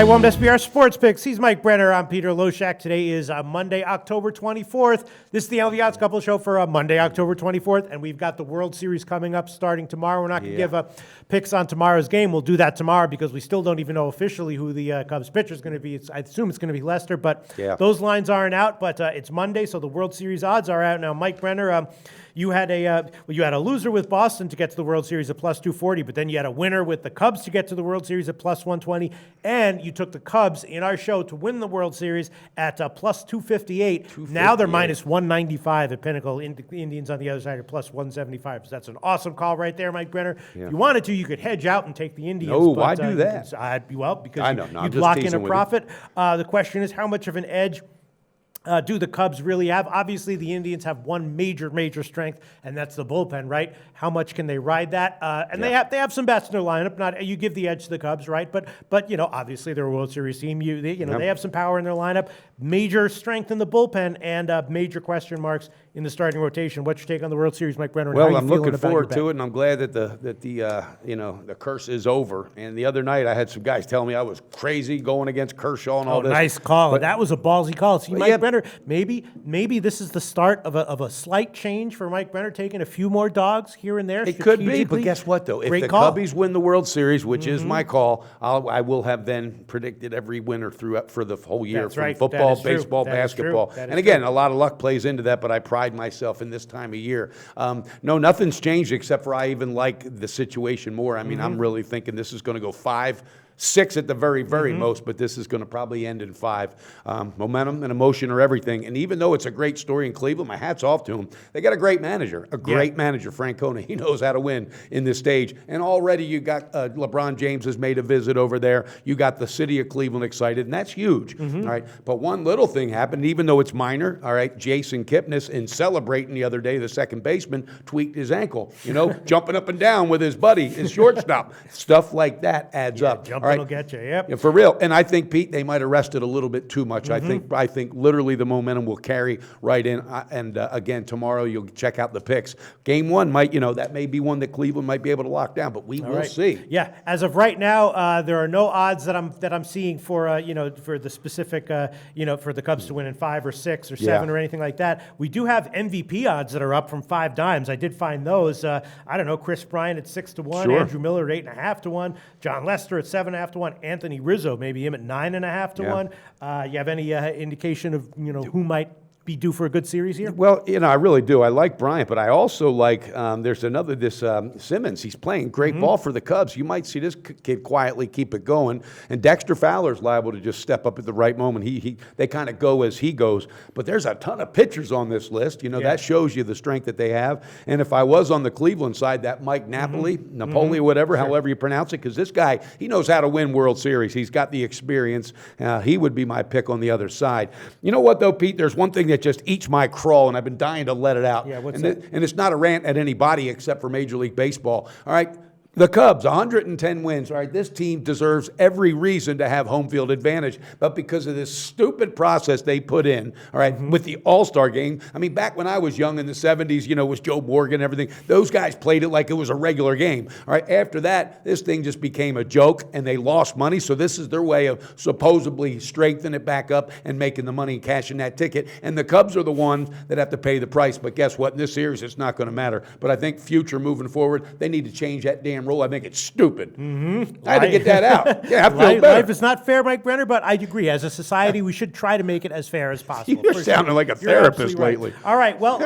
Hi, welcome to SBR Sports Picks. He's Mike Brenner. I'm Peter Loshak. Today is Monday, October 24th. This is the MLB Odds Couple show for Monday, October 24th, and we've got the World Series coming up starting tomorrow. We're not going to give picks on tomorrow's game. We'll do that tomorrow because we still don't even know officially who the Cubs pitcher is going to be. I assume it's going to be Lester, but those lines aren't out. But it's Monday, so the World Series odds are out now. Mike Brenner, you had a loser with Boston to get to the World Series at plus 240, but then you had a winner with the Cubs to get to the World Series at plus 120, and you took the Cubs in our show to win the World Series at plus 258. Now they're minus 195 at Pinnacle. Indians on the other side are plus 175. So that's an awesome call right there, Mike Brenner. Yeah. If you wanted to, you could hedge out and take the Indians. No, why do that? Because you'd lock in a profit. The question is, how much of an edge do the Cubs really have? Obviously, the Indians have one major strength, and that's the bullpen, right? How much can they ride that? They have some bats in their lineup. Not you give the edge to the Cubs, right? But obviously they're a World Series team. They have some power in their lineup. Major strength in the bullpen, and major question marks in the starting rotation. What's your take on the World Series, Mike Brenner? Well, I'm looking forward to it, and I'm glad that the curse is over. And the other night, I had some guys telling me I was crazy going against Kershaw and all this. Nice call. But that was a ballsy call. See, Mike Brenner, maybe this is the start of a slight change for Mike Brenner, taking a few more dogs here and there. It could be, but guess what, though? If the Cubbies win the World Series, which is my call, I will have then predicted every winner for the whole year. That's from right. Football, baseball, basketball. And again, a lot of luck plays into that, but I pride myself in this time of year. No, nothing's changed except for I even like the situation more. I mean, I'm really thinking this is going to go 5-6 at the very most, but this is going to probably end in 5. Momentum and emotion are everything. And even though it's a great story in Cleveland, my hat's off to them. They got a great manager, manager, Francona. He knows how to win in this stage. And already you got LeBron James has made a visit over there. You got the city of Cleveland excited, and that's huge. All right. But one little thing happened, even though it's minor. All right. Jason Kipnis, in celebrating the other day, the second baseman tweaked his ankle. Jumping up and down with his buddy, his shortstop. Stuff like that adds up. Will get you. Yep. Yeah, for real. And I think, Pete, they might have rested a little bit too much. I think literally the momentum will carry right in. And again, tomorrow you'll check out the picks. Game 1 might, that may be one that Cleveland might be able to lock down, but we will see. Yeah. As of right now, there are no odds that I'm seeing for for the specific for the Cubs to win in 5 or 6 or 7 or anything like that. We do have MVP odds that are up from 5 dimes. I did find those. I don't know. Chris Bryant at 6-1, Sure. Andrew Miller at 8.5 to 1, John Lester at 7.5 to 1, Anthony Rizzo, maybe him at 9.5 to 1. You have any indication of who might be due for a good series here? Well, I really do. I like Bryant, but I also like there's this Simmons. He's playing great ball for the Cubs. You might see this kid quietly keep it going. And Dexter Fowler's liable to just step up at the right moment. They kind of go as he goes. But there's a ton of pitchers on this list. That shows you the strength that they have. And if I was on the Cleveland side, that Mike Napoli, whatever, however you pronounce it, because this guy, he knows how to win World Series. He's got the experience. He would be my pick on the other side. You know what, though, Pete? There's one thing that just eats my crawl, and I've been dying to let it out. Yeah, what's that? And it's not a rant at anybody except for Major League Baseball. All right. The Cubs, 110 wins. All right, this team deserves every reason to have home field advantage, but because of this stupid process they put in, all right, with the All-Star game. I mean, back when I was young in the 70s, was Joe Morgan and everything. Those guys played it like it was a regular game. All right, after that, this thing just became a joke, and they lost money, so this is their way of supposedly strengthening it back up and making the money and cashing that ticket. And the Cubs are the ones that have to pay the price, but guess what? In this series, it's not going to matter. But I think future moving forward, they need to change that damn rule. I think it's stupid. I had to get that out. Yeah, I feel better. Life is not fair, Mike Brenner, but I agree. As a society, we should try to make it as fair as possible. You're sounding like a therapist lately. All right. Well,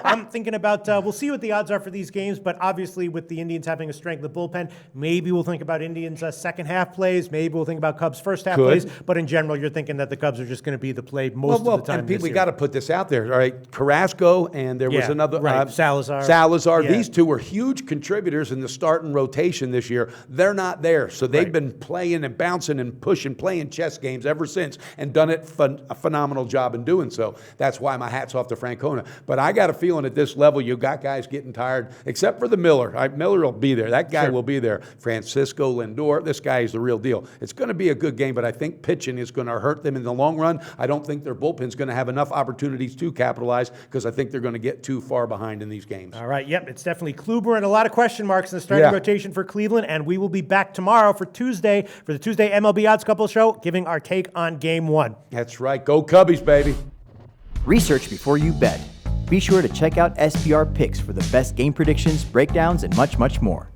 I'm thinking about, we'll see what the odds are for these games, but obviously with the Indians having a strength of the bullpen, maybe we'll think about Indians' second half plays. Maybe we'll think about Cubs' first half plays. But in general, you're thinking that the Cubs are just going to be the play most of the time. And Pete, we got to put this out there. All right, Carrasco, and there was another. Salazar. Yeah. These two were huge contributors in the starting rotation this year. They're not there. So they've been playing and bouncing and pushing, playing chess games ever since, and done it a phenomenal job in doing so. That's why my hat's off to Francona. But I got a feeling at this level, you got guys getting tired, except for the Miller. Miller will be there. That guy will be there. Francisco Lindor, this guy is the real deal. It's going to be a good game, but I think pitching is going to hurt them in the long run. I don't think their bullpen's going to have enough opportunities to capitalize because I think they're going to get too far behind in these games. All right, yep, it's definitely Kluber and a lot of question marks in the starting rotation. rotation for Cleveland, and we will be back tomorrow for the Tuesday MLB Odds Couple show, giving our take on Game 1. That's right. Go Cubbies, baby. Research before you bet. Be sure to check out SPR Picks for the best game predictions, breakdowns, and much, much more.